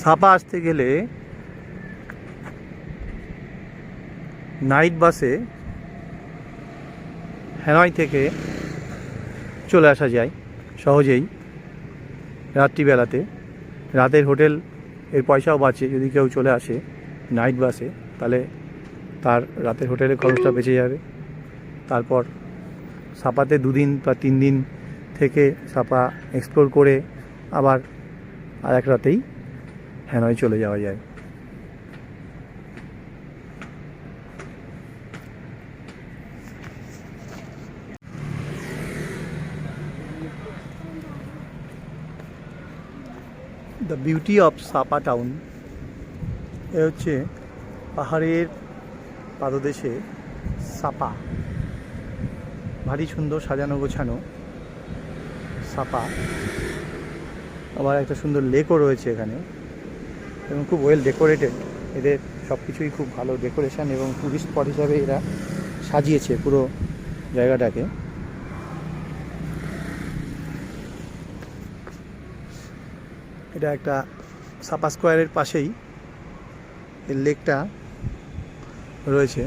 সাপা আসতে গেলে নাইট বাসে হ্যানয় থেকে চলে আসা যায় সহজেই রাত্রিবেলাতে। রাতের হোটেল এর পয়সাও বাঁচে, যদি কেউ চলে আসে নাইট বাসে তাহলে তার রাতের হোটেলের খরচটা বেঁচে যাবে। তারপর সাপাতে 2 দিন বা 3 দিন থেকে সাপা এক্সপ্লোর করে আবার আর এক রাতেই হ্যানয় চলে যাওয়া যায়। দ্য বিউটি অফ সাপা টাউন এ হচ্ছে পাহাড়ের পাদদেশে সাপা, ভারী সুন্দর সাজানো গোছানো সাপা। আবার একটা সুন্দর লেকও রয়েছে এখানে এবং খুব ওয়েল ডেকোরেটেড। এদের সব কিছুই খুব ভালো ডেকোরেশন এবং টুরিস্ট স্পট হিসাবে এরা সাজিয়েছে পুরো জায়গাটাকে। এটা একটা সাপা স্কোয়ারের পাশেই এই লেকটা রয়েছে।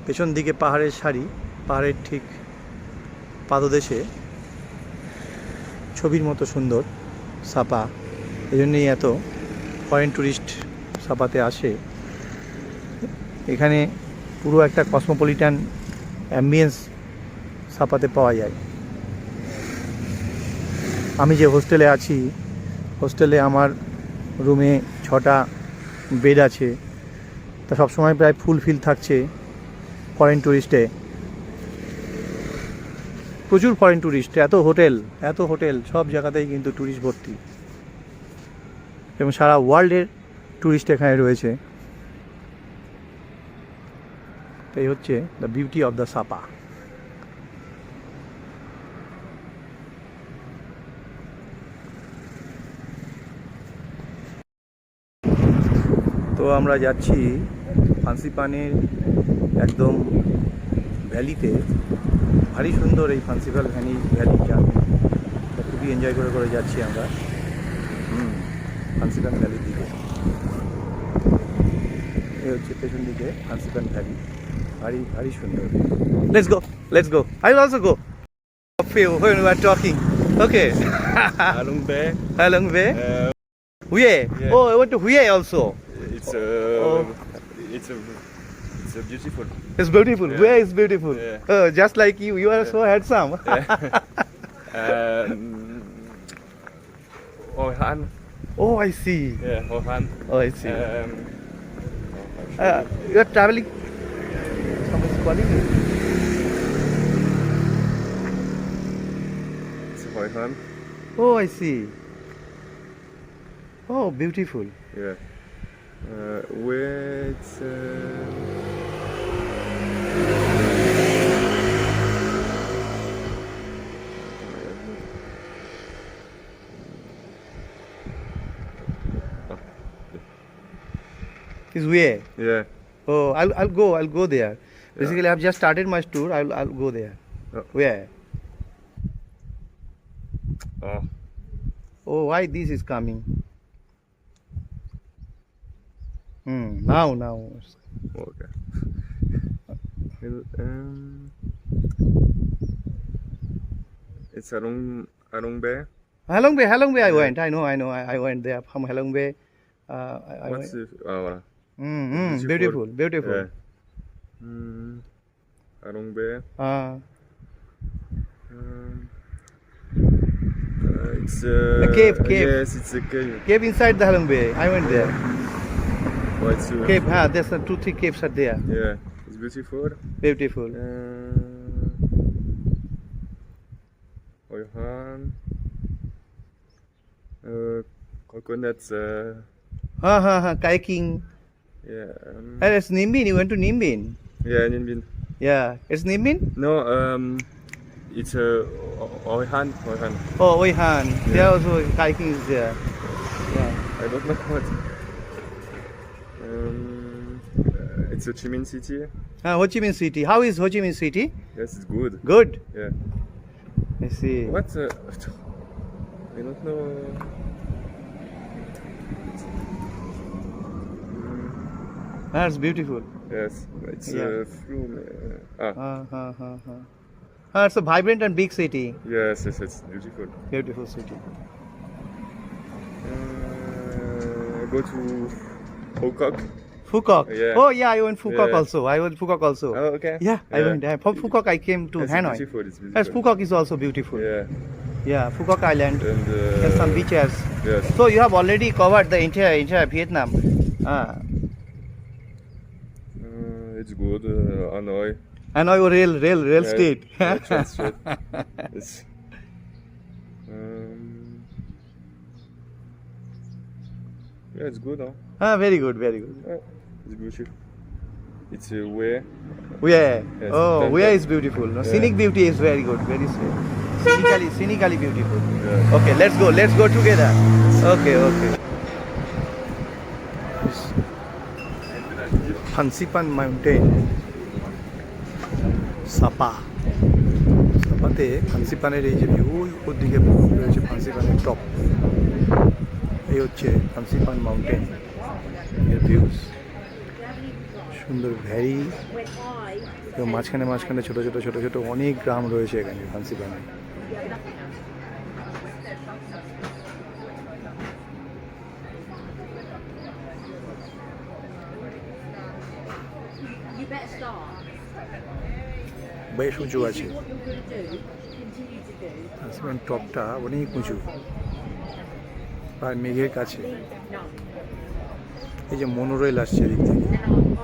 পেছন দিকে পাহাড়ের সারি, পাহাড়ের ঠিক পাদদেশে ছবির মতো সুন্দর সাপা। এই জন্যই এত ফরেন ট্যুরিস্ট সাপাতে আসে। এখানে পুরো একটা কসমোপলিটান অ্যাম্বিয়েন্স সাপাতে পাওয়া যায়। আমি যে হোস্টেলে আছি, হোস্টেলে আমার রুমে 6টা বেড আছে, তা সবসময় প্রায় ফুলফিল থাকছে ফরেন ট্যুরিস্টে। প্রচুর ফরেন ট্যুরিস্ট, এত হোটেল সব জায়গাতেই কিন্তু ট্যুরিস্ট ভর্তি এবং সারা ওয়ার্ল্ডের ট্যুরিস্ট এখানে রয়েছে। এই হচ্ছে দ্য বিউটি অফ দ্য সাপা। তো আমরা যাচ্ছি ফান্সিপানের একদম ভ্যালিতে। ভারী সুন্দর এই ফান্সিপাল ভ্যালিটা, খুবই এনজয় করে যাচ্ছি আমরা ফান্সিপান ভ্যালির দিকে। এই হচ্ছে পেছন দিকে ফান্সিপান ভ্যালি, ভারী সুন্দর। Let's go. I will also go. When we are talking. Okay. Halong Bay. Halong Bay. Hue. Yeah. Oh, I went to Hue also. It's beautiful. It's beautiful. Yeah. Hue is beautiful. Yeah. Oh, just like you. You are so handsome. Hoi Han. Oh, I see. Yeah, Hoi Han. Oh, I see. You are traveling. Someone's calling you. It's Hoi Han. Oh, I see. Oh, beautiful. Yeah. Where it's Is Hue. yeah. Oh, I'll go there. Basically, I've just started my tour. I'll go there. Oh. Where? Oh. Oh, why this is coming? Now. Okay. It's Halong Bay. Halong Bay I Yeah. went. I know. I went there from Halong Bay. I What's went. voilà. Beautiful. Yeah. Halong Bay. It's A cave. Yes, it's a cave. Cave inside the Halong Bay. I went there. Oh, it's Cave. There's 2-3 caves are there. yeah, it's beautiful. Beautiful. Hoi Han. Coconuts. Kayaking. Yeah. It's Nimbin. You went to Nimbin. Yeah, Ninh. Yeah. It's Nimbin? No, it's Hoi Han. Oh, Oihan. There also kayaking is there. Yeah. I don't know what. It's Ho Chi Minh City. Ho Chi Minh City. How is Ho Chi Minh City? Yes, it's good. Good. Yeah. I see. What? I don't know. That's beautiful. Yes, it's Yeah. from. It's a vibrant and big city. Yes, it's beautiful. Beautiful city. Go to Bangkok. Phuket. Yeah. Oh yeah, I went Phuket Yeah. also. I went Phuket also. Oh, okay. Yeah, I went. From Phuket I came to It's Hanoi. beautiful. It's beautiful. Yes, Phuket is also beautiful. Yeah. Yeah, Phuket Island. And There's some beaches. yes. So you have already covered the entire Vietnam. It's good. Hanoi. Hanoi rail Yeah, state. yeah, translate. Yes. Yeah, it's good, huh? Very good, very good. It's beautiful. It's way. Where? Yes, Oh, temple. where is beautiful. No, Yeah. scenic beauty is very good, very scenically beautiful. Yeah. Okay, let's go together. Okay. Phansipan Mountain, সাপাতে ফান্সিপানের এই যে view উপর দিকে রয়েছে ফান্সিপানের top, এই হচ্ছে ফান্সিপান mountain এর views, সুন্দর valley এবং মাঝখানে ছোট ছোট অনেক গ্রাম রয়েছে এখানে ফান্সিপানে। You better start. বেশ উঁচু আছে, What you're going to do, continue to do. ফান্সিপান টপটা অনেক উঁচু, প্রায় মেঘের কাছে। No. এই যে মনোরেল আসছে এদিক থেকে, And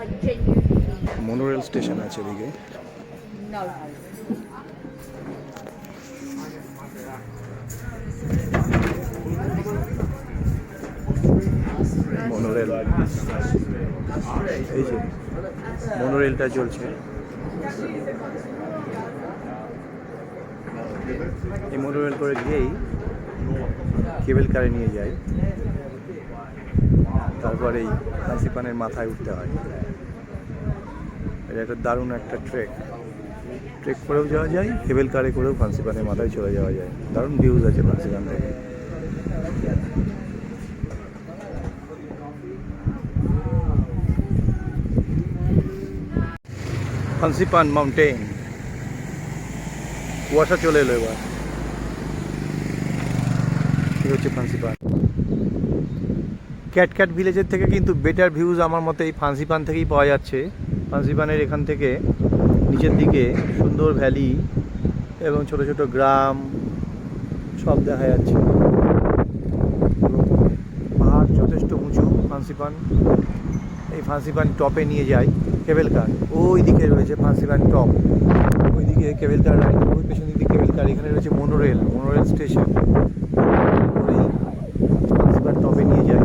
I genuinely monorail station আছে এদিকে। no. মনোরেল, এই যে মনোরেলটা চলছে, এই মনোরেল করে গিয়েই কেবল কারে নিয়ে যায়, তারপরেই ফান্সিপানের মাথায় উঠতে হয়। এটা একটা দারুণ একটা ট্রেক করেও যাওয়া যায়, কেবল কারে করেও ফান্সিপানের মাথায় চলে যাওয়া যায়। দারুণ ভিউজ আছে ফান্সিপান থেকে। ফান্সিপান মাউন্টেন, কুয়াশা চলে এলো এবার। এই হচ্ছে ফান্সিপান। ক্যাট ভিলেজের থেকে কিন্তু বেটার ভিউজ আমার মতে এই ফান্সিপান থেকেই পাওয়া যাচ্ছে। ফান্সিপানের এখান থেকে নিচের দিকে সুন্দর ভ্যালি এবং ছোট ছোট গ্রাম সব দেখা যাচ্ছে। পাহাড় যথেষ্ট উঁচু ফান্সিপান। এই ফান্সিপান টপে নিয়ে যায় কেবল কার, ওই দিকে রয়েছে ফান্সিপান টপ, ওইদিকে কেবল কার রাইড, ওই পেছন দিকে কেবল কার, এখানে রয়েছে মনোরেল স্টেশন, ওই ফান্সিপান টপে নিয়ে যায়।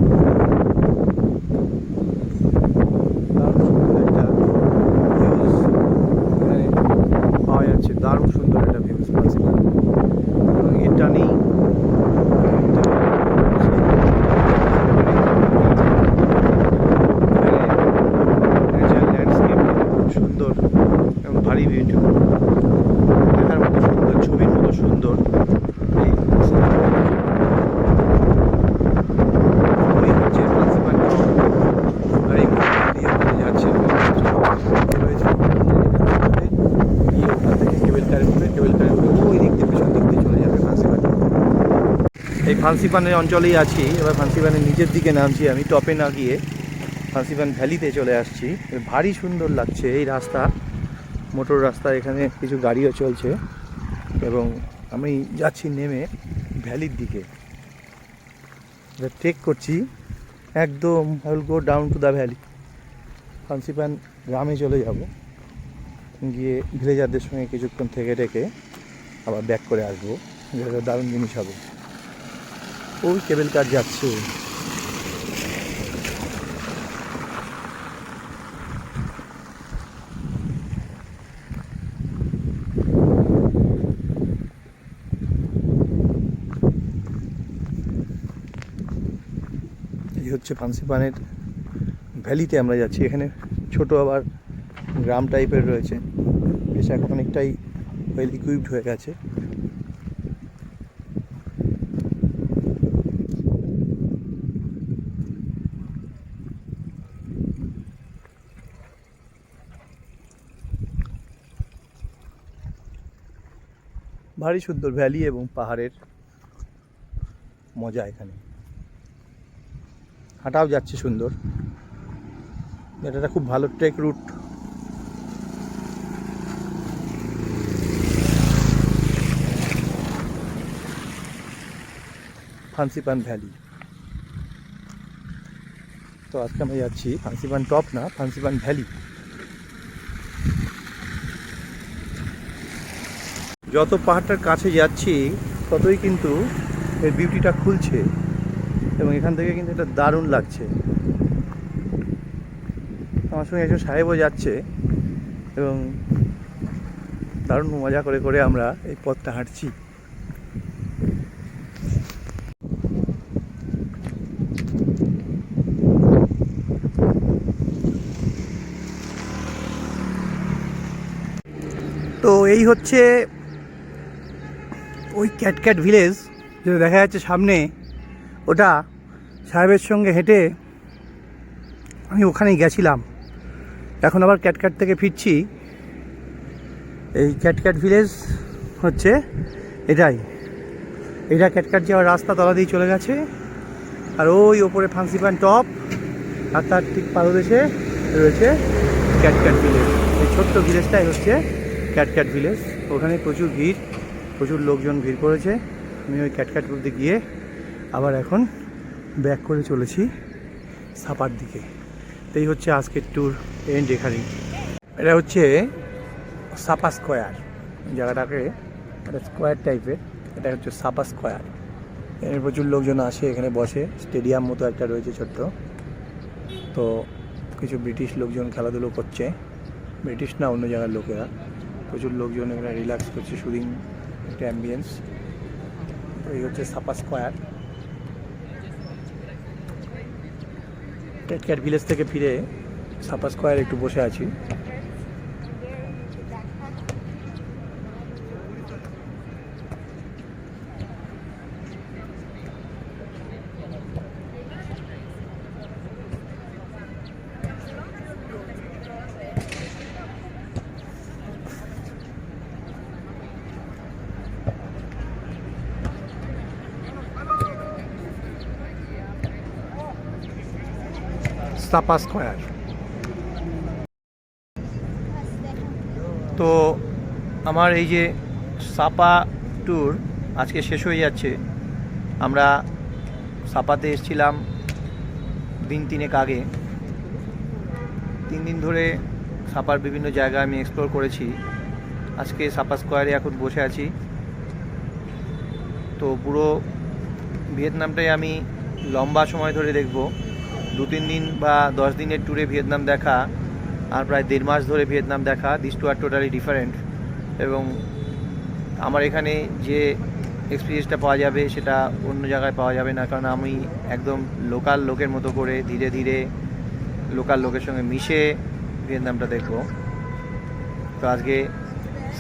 দারুণ সুন্দর একটা ভিউজ এখানে পাওয়া যাচ্ছে, দারুণ সুন্দর একটা ভিউজ ফান্সিপান। এবং এটা নেই সুন্দর এবং ভারী বিউটিফুল, দেখার মতো সুন্দর, ছবির মতো সুন্দর। এই হচ্ছে ফান্সিপান টপ, আর এই দিয়ে ওখানে যাচ্ছে রয়েছে, গিয়ে ওখান থেকে কেবল কারে উঠে ওই দিক দিয়ে পেছন দিক দিয়ে চলে যাবে ফান্সিপান। এই ফান্সিপানের অঞ্চলেই আছি, এবার ফান্সিপানের নিচের দিকে নামছি আমি, টপে না গিয়ে ফান্সিপান ভ্যালিতে চলে আসছি। ভারী সুন্দর লাগছে এই রাস্তা, মোটর রাস্তা, এখানে কিছু গাড়িও চলছে এবং আমি যাচ্ছি নেমে ভ্যালির দিকে, ট্রেক করছি একদম। I will go down to the valley. Fansipan গ্রামে চলে যাব, গিয়ে ভিলেজারদের সঙ্গে কিছুক্ষণ থেকে টেকে আবার ব্যাক করে আসবো, যেটা দারুণ জিনিস হবে। ওই কেবল কার যাচ্ছে, এই হচ্ছে ফান্সিপানের ভ্যালিতে আমরা যাচ্ছি। এখানে ছোট আবার গ্রাম টাইপের রয়েছে, বেশ এখন অনেকটাই ওয়েল ইকুইপড হয়ে গেছে। ভারী সুন্দর ভ্যালি এবং পাহাড়ের মজা এখানে, হাঁটাও যাচ্ছে সুন্দর। এটা একটা খুব ভালো ট্রেক রুট। ফান্সিপান ভ্যালি। তো আজকে আমরা যাচ্ছি ফান্সিপান টপ না, ফান্সিপান ভ্যালি। যত পাহাড়টার কাছে যাচ্ছি ততই কিন্তু এর বিউটিটা খুলছে এবং এখান থেকে কিন্তু এটা দারুণ লাগছে। আমার সঙ্গে একজন সাহেবও যাচ্ছে এবং দারুণ মজা করে করে আমরা এই পথটা হাঁটছি। তো এই হচ্ছে ওই ক্যাটক্যাট ভিলেজ যেটা দেখা যাচ্ছে সামনে, ওটা সাহেবের সঙ্গে হেঁটে আমি ওখানেই গেছিলাম। এখন আবার ক্যাটক্যাট থেকে ফিরছি। এই ক্যাটক্যাট ভিলেজ হচ্ছে এটাই, এটা ক্যাটক্যাট যাওয়ার রাস্তা তলা দিয়ে চলে গেছে। আর ওই ওপরে ফান্সিপান টপ, আর তার ঠিক পাদদেশে রয়েছে ক্যাটক্যাট ভিলেজ। এই ছোট্ট ভিলেজটাই হচ্ছে ক্যাটক্যাট ভিলেজ। ওখানে প্রচুর ভিড়, প্রচুর লোকজন ভিড় করেছে। আমি ওই ক্যাটক্যাট অবধি গিয়ে আবার এখন ব্যাক করে চলেছি সাপার দিকে। তো এই হচ্ছে আজকের ট্যুর এন্ড এখানেই। এটা হচ্ছে সাপা স্কোয়ার, জায়গাটাকে একটা স্কোয়ার টাইপের, এটা হচ্ছে সাপা স্কোয়ার। এখানে প্রচুর লোকজন আসে, এখানে বসে। স্টেডিয়াম মতো একটা রয়েছে ছোট্ট। তো কিছু ব্রিটিশ লোকজন খেলাধুলো করছে, ব্রিটিশ না অন্য জায়গার লোকেরা। প্রচুর লোকজন এখানে রিল্যাক্স করছে, সুদিং একটা অ্যাম্বিয়েন্স। তো এই হচ্ছে সাপা স্কোয়ার। ক্যাটক্যাট ভিলেজ থেকে ফিরে সাপা স্কোয়ার একটু বসে আছি। সাপা স্কোয়ার। তো আমার এই যে সাপা ট্যুর আজকে শেষ হয়ে যাচ্ছে। আমরা সাপাতে এসেছিলাম দিন তিনেক আগে। 3 দিন ধরে সাপার বিভিন্ন জায়গা আমি এক্সপ্লোর করেছি। আজকে সাপা স্কোয়ারে এখন বসে আছি। তো পুরো ভিয়েতনামটাই আমি লম্বা সময় ধরে দেখব। 2-3 দিন বা 10 দিনের ট্যুরে ভিয়েতনাম দেখা আর প্রায় 1.5 মাস ধরে ভিয়েতনাম দেখা, this two are totally different. এবং আমার এখানে যে এক্সপিরিয়েন্সটা পাওয়া যাবে সেটা অন্য জায়গায় পাওয়া যাবে না, কারণ আমি একদম লোকাল লোকের মতো করে ধীরে ধীরে লোকাল লোকের সঙ্গে মিশে ভিয়েতনামটা দেখব। তো আজকে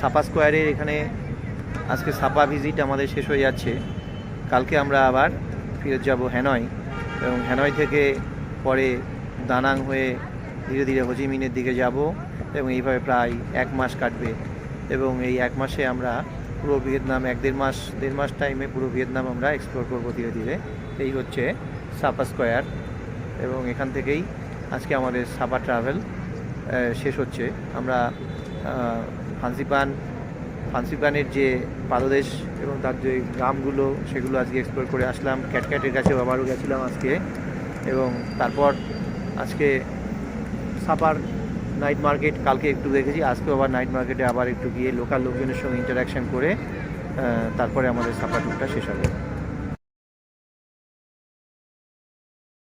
সাপা স্কোয়ারের এখানে আজকে সাপা ভিজিট আমাদের শেষ হয়ে যাচ্ছে। কালকে আমরা আবার ফিরে যাব হ্যানয়, এবং হ্যানয় থেকে পরে দানাং হয়ে ধীরে ধীরে হোচিমিনের দিকে যাব, এবং এইভাবে প্রায় 1 মাস কাটবে। এবং এই 1 মাসে আমরা পুরো ভিয়েতনাম 1-1.5 মাস টাইমে পুরো ভিয়েতনাম আমরা এক্সপ্লোর করব ধীরে ধীরে। এই হচ্ছে সাপা স্কোয়ার, এবং এখান থেকেই আজকে আমাদের সাপা ট্রাভেল শেষ হচ্ছে। আমরা ফান্সিপানের যে পাদদেশ এবং তার যে গ্রামগুলো সেগুলো আজকে এক্সপ্লোর করে আসলাম। ক্যাটক্যাটের কাছেও আবারও গেছিলাম আজকে, এবং তারপর আজকে সাপার নাইট মার্কেট কালকে একটু দেখেছি, আজকেও আবার নাইট মার্কেটে আবার একটু গিয়ে লোকাল লোকজনের সঙ্গে ইন্টারাকশান করে তারপরে আমাদের সাপা ট্যুরটা শেষ হবে।